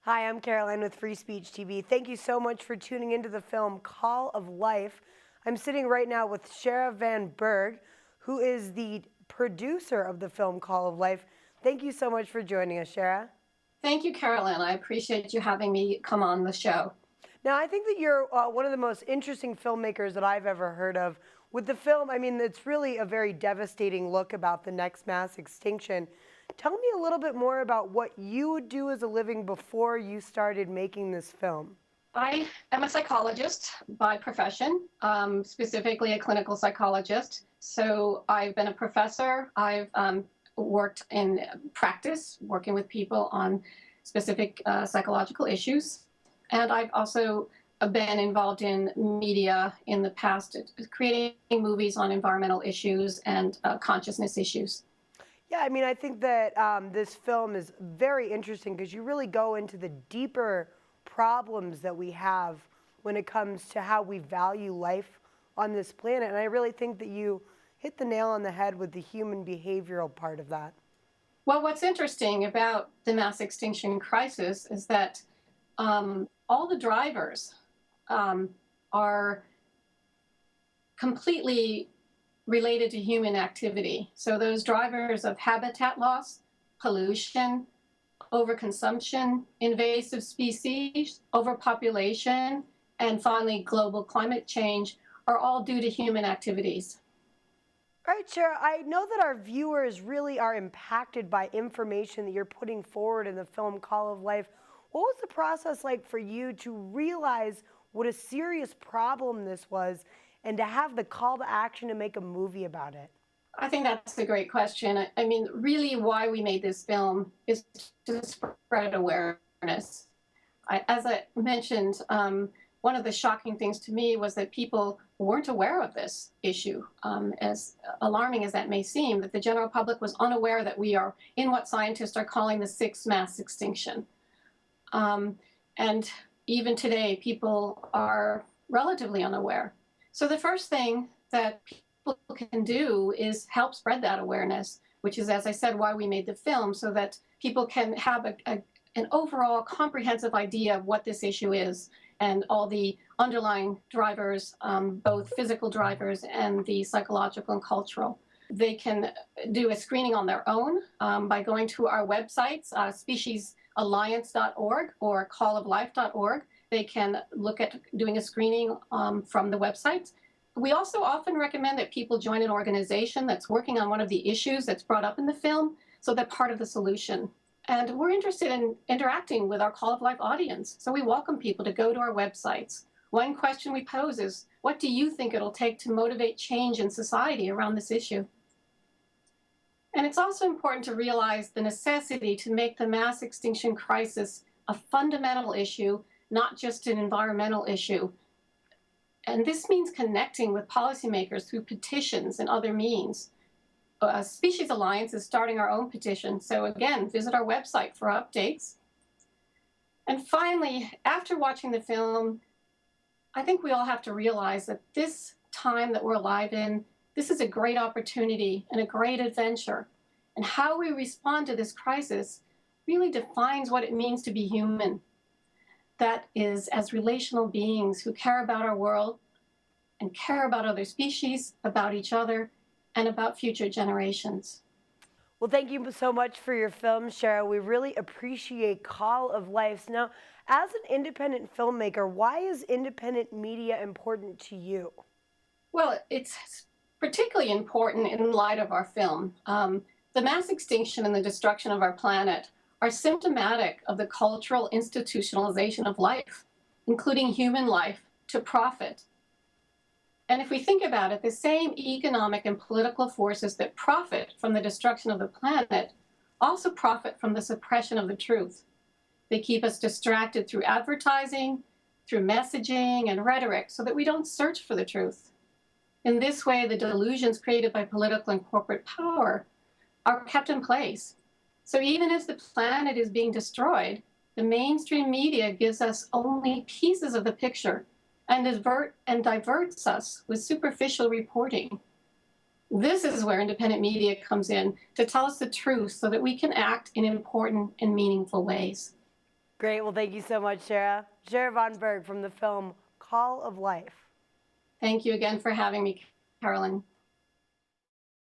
Hi, I'm Caroline with Free Speech TV. Thank you so much for tuning into the film Call of Life. I'm sitting right now with Chera Van Burg, who is the producer of the film Call of Life. Thank you so much for joining us, Chera. Thank you, Caroline. I appreciate you having me come on the show. Now, I think that you're one of the most interesting filmmakers that I've ever heard of. With the film, I mean, it's really a very devastating look about the next mass extinction. Tell me a little bit more about what you would do as a living before you started making this film. I am a psychologist by profession, specifically a clinical psychologist. So I've been a professor. I've worked in practice, working with people on specific psychological issues. And I've also been involved in media in the past, creating movies on environmental issues and consciousness issues. Yeah, I mean, I think that this film is very interesting because you really go into the deeper problems that we have when it comes to how we value life on this planet. And I really think that you hit the nail on the head with the human behavioral part of that. Well, what's interesting about the mass extinction crisis is that all the drivers are completely related to human activity. So those drivers of habitat loss, pollution, overconsumption, invasive species, overpopulation, and finally global climate change are all due to human activities. All right, Chera, I know that our viewers really are impacted by information that you're putting forward in the film Call of Life. What was the process like for you to realize what a serious problem this was and to have the call to action to make a movie about it? I think that's a great question. I mean, really why we made this film is to spread awareness. As I mentioned, one of the shocking things to me was that people weren't aware of this issue. As alarming as that may seem, that the general public was unaware that we are in what scientists are calling the sixth mass extinction. And even today, people are relatively unaware. So the first thing that people can do is help spread that awareness, which is, as I said, why we made the film, so that people can have an overall comprehensive idea of what this issue is and all the underlying drivers, both physical drivers and the psychological and cultural. They can do a screening on their own by going to our websites, speciesalliance.org or calloflife.org. They can look at doing a screening from the website. We also often recommend that people join an organization that's working on one of the issues that's brought up in the film, so they're part of the solution. And we're interested in interacting with our Call of Life audience, so we welcome people to go to our websites. One question we pose is, what do you think it'll take to motivate change in society around this issue? And it's also important to realize the necessity to make the mass extinction crisis a fundamental issue, not just an environmental issue. And this means connecting with policymakers through petitions and other means. Species Alliance is starting our own petition, so again, visit our website for updates. And finally, after watching the film, I think we all have to realize that this time that we're alive in, this is a great opportunity and a great adventure. And how we respond to this crisis really defines what it means to be human. That is, as relational beings who care about our world and care about other species, about each other, and about future generations. Well, thank you so much for your film, Chera. We really appreciate Call of Life. Now, as an independent filmmaker, why is independent media important to you? Well, it's particularly important in light of our film. The mass extinction and the destruction of our planet are symptomatic of the cultural institutionalization of life, including human life, to profit. And if we think about it, the same economic and political forces that profit from the destruction of the planet also profit from the suppression of the truth. They keep us distracted through advertising, through messaging and rhetoric, so that we don't search for the truth. In this way, the delusions created by political and corporate power are kept in place. So even as the planet is being destroyed, the mainstream media gives us only pieces of the picture and diverts us with superficial reporting. This is where independent media comes in to tell us the truth so that we can act in important and meaningful ways. Great. Well, thank you so much, Chera. Chera Van Burg from the film Call of Life. Thank you again for having me, Carolyn.